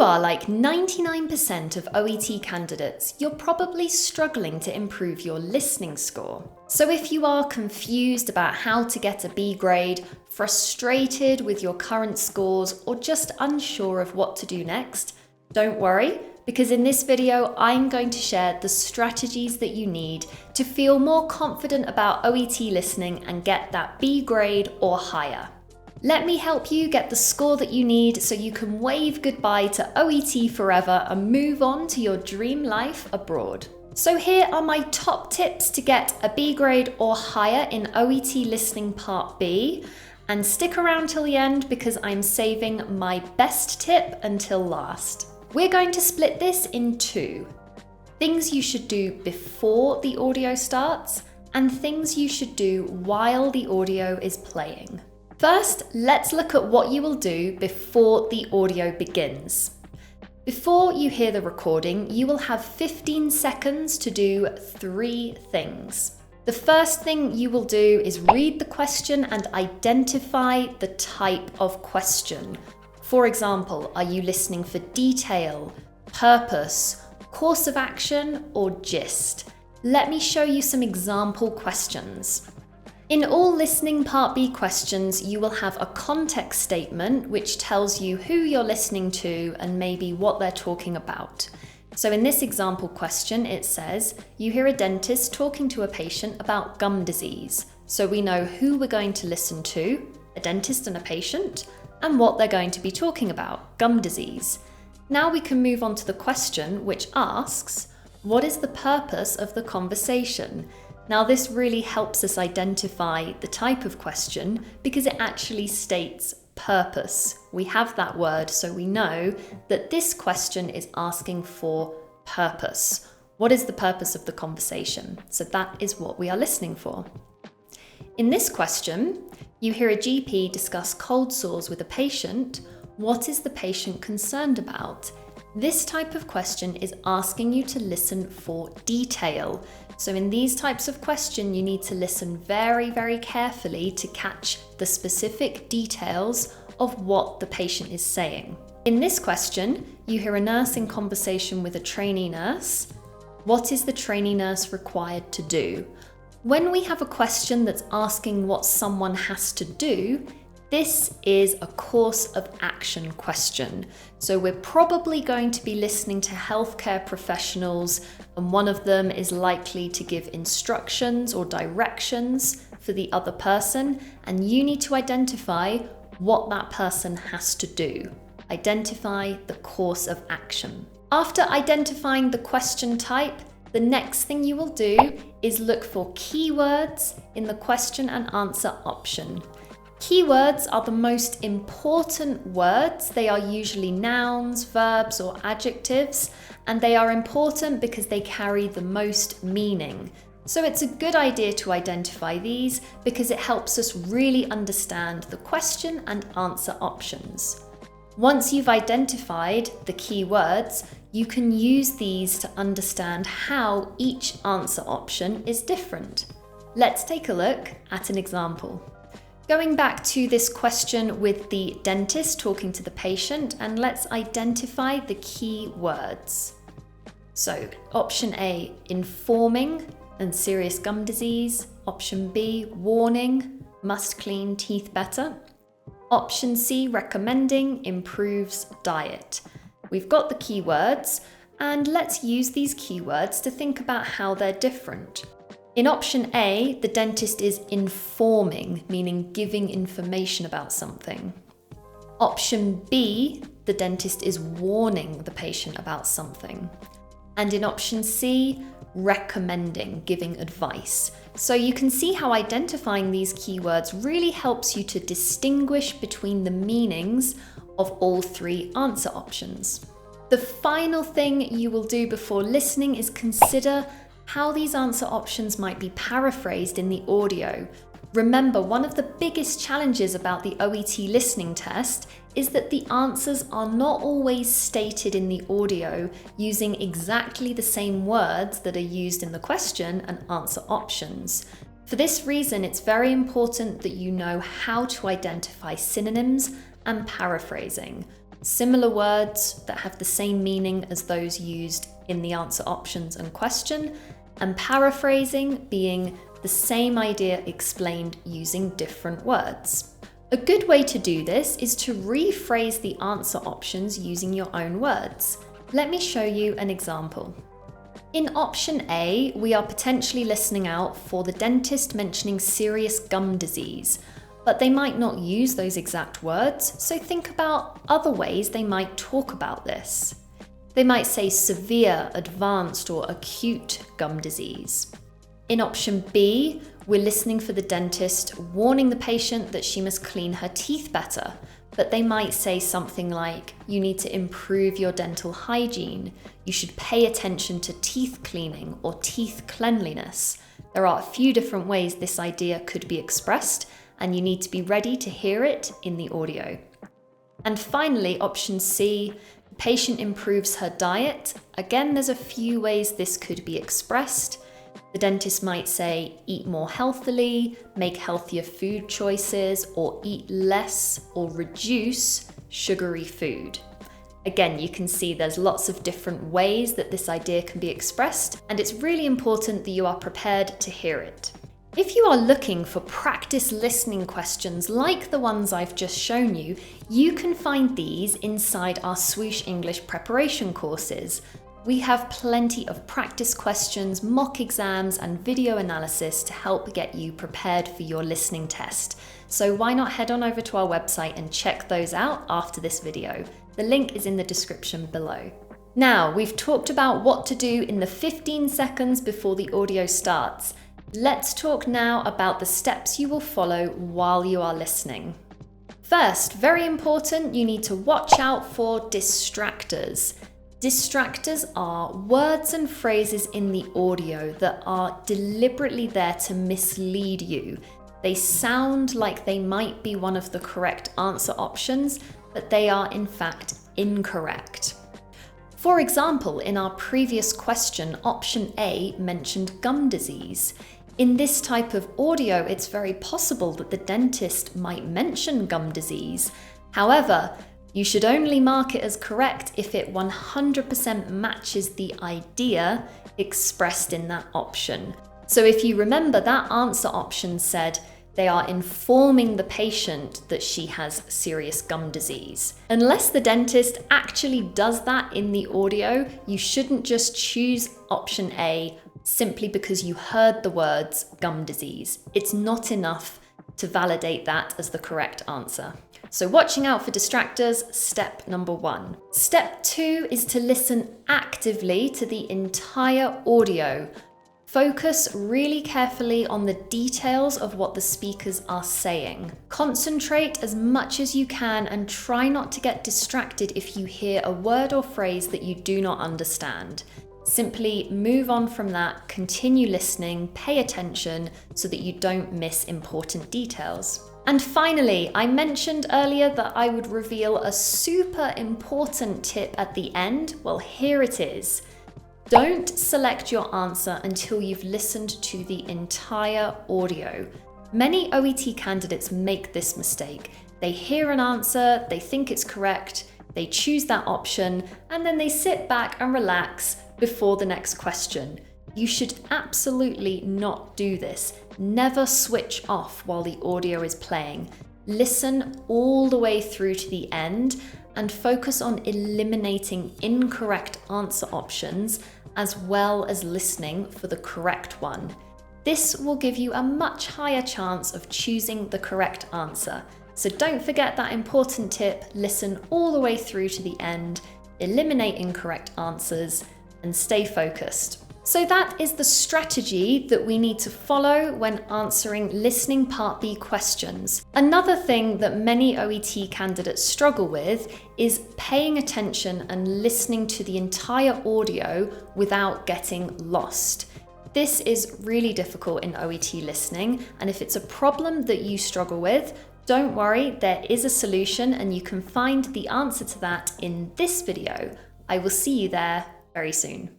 are like 99% of OET candidates, you're probably struggling to improve your listening score. So if you are confused about how to get a B grade, frustrated with your current scores, or just unsure of what to do next, don't worry, because in this video, I'm going to share the strategies that you need to feel more confident about OET listening and get that B grade or higher. Let me help you get the score that you need so you can wave goodbye to OET forever and move on to your dream life abroad. So here are my top tips to get a B grade or higher in OET Listening Part B. And stick around till the end because I'm saving my best tip until last. We're going to split this in two. Things you should do before the audio starts and things you should do while the audio is playing. First, let's look at what you will do before the audio begins. Before you hear the recording, you will have 15 seconds to do 3 things. The first thing you will do is read the question and identify the type of question. For example, are you listening for detail, purpose, course of action, or gist? Let me show you some example questions. In all Listening Part B questions, you will have a context statement which tells you who you're listening to and maybe what they're talking about. So in this example question, it says, you hear a dentist talking to a patient about gum disease. So we know who we're going to listen to, a dentist and a patient, and what they're going to be talking about, gum disease. Now we can move on to the question which asks, what is the purpose of the conversation? Now this really helps us identify the type of question because it actually states purpose. We have that word, so we know that this question is asking for purpose. What is the purpose of the conversation? So that is what we are listening for. In this question, you hear a GP discuss cold sores with a patient. What is the patient concerned about? This type of question is asking you to listen for detail. So in these types of question, you need to listen very, very carefully to catch the specific details of what the patient is saying. In this question, you hear a nurse in conversation with a trainee nurse. What is the trainee nurse required to do? When we have a question that's asking what someone has to do, this is a course of action question. So we're probably going to be listening to healthcare professionals, and one of them is likely to give instructions or directions for the other person, and you need to identify what that person has to do. Identify the course of action. After identifying the question type, the next thing you will do is look for keywords in the question and answer option. Keywords are the most important words. They are usually nouns, verbs, or adjectives, and they are important because they carry the most meaning. So it's a good idea to identify these because it helps us really understand the question and answer options. Once you've identified the keywords, you can use these to understand how each answer option is different. Let's take a look at an example. Going back to this question with the dentist talking to the patient, and let's identify the key words. So option A, informing and serious gum disease. Option B, warning, must clean teeth better. Option C, recommending, improves diet. We've got the keywords, and let's use these keywords to think about how they're different. In option A, the dentist is informing, meaning giving information about something. Option B, the dentist is warning the patient about something. And in option C, recommending, giving advice. So you can see how identifying these keywords really helps you to distinguish between the meanings of all 3 answer options. The final thing you will do before listening is consider how these answer options might be paraphrased in the audio. Remember, one of the biggest challenges about the OET listening test is that the answers are not always stated in the audio using exactly the same words that are used in the question and answer options. For this reason, it's very important that you know how to identify synonyms and paraphrasing. similar words that have the same meaning as those used in the answer options and question, and paraphrasing being the same idea explained using different words. A good way to do this is to rephrase the answer options using your own words. Let me show you an example. In option A, we are potentially listening out for the dentist mentioning serious gum disease, but they might not use those exact words, so think about other ways they might talk about this. They might say severe, advanced, or acute gum disease. In option B, we're listening for the dentist warning the patient that she must clean her teeth better, but they might say something like, you need to improve your dental hygiene, you should pay attention to teeth cleaning or teeth cleanliness. There are a few different ways this idea could be expressed, and you need to be ready to hear it in the audio. And finally, option C, the patient improves her diet. Again, there's a few ways this could be expressed. The dentist might say, eat more healthily, make healthier food choices, or eat less or reduce sugary food. Again, you can see there's lots of different ways that this idea can be expressed, and it's really important that you are prepared to hear it. If you are looking for practice listening questions like the ones I've just shown you, you can find these inside our Swoosh English preparation courses. We have plenty of practice questions, mock exams, and video analysis to help get you prepared for your listening test. So why not head on over to our website and check those out after this video. The link is in the description below. Now, we've talked about what to do in the 15 seconds before the audio starts. Let's talk now about the steps you will follow while you are listening. First, very important, you need to watch out for distractors. Distractors are words and phrases in the audio that are deliberately there to mislead you. They sound like they might be one of the correct answer options, but they are in fact incorrect. For example, in our previous question, option A mentioned gum disease. In this type of audio, it's very possible that the dentist might mention gum disease. However, you should only mark it as correct if it 100% matches the idea expressed in that option. So if you remember, that answer option said they are informing the patient that she has serious gum disease. Unless the dentist actually does that in the audio, you shouldn't just choose option A simply because you heard the words gum disease. It's not enough to validate that as the correct answer. So watching out for distractors, step number 1. Step 2 is to listen actively to the entire audio. Focus really carefully on the details of what the speakers are saying. Concentrate as much as you can and try not to get distracted if you hear a word or phrase that you do not understand. Simply move on from that, continue listening, pay attention so that you don't miss important details. And finally, I mentioned earlier that I would reveal a super important tip at the end. Well, here it is. Don't select your answer until you've listened to the entire audio. Many OET candidates make this mistake. They hear an answer, they think it's correct, they choose that option, and then they sit back and relax before the next question. You should absolutely not do this. Never switch off while the audio is playing. Listen all the way through to the end and focus on eliminating incorrect answer options as well as listening for the correct one. This will give you a much higher chance of choosing the correct answer. So don't forget that important tip, listen all the way through to the end, eliminate incorrect answers, and stay focused. So that is the strategy that we need to follow when answering Listening Part B questions. Another thing that many OET candidates struggle with is paying attention and listening to the entire audio without getting lost. This is really difficult in OET listening, and if it's a problem that you struggle with, don't worry, there is a solution and you can find the answer to that in this video. I will see you there very soon.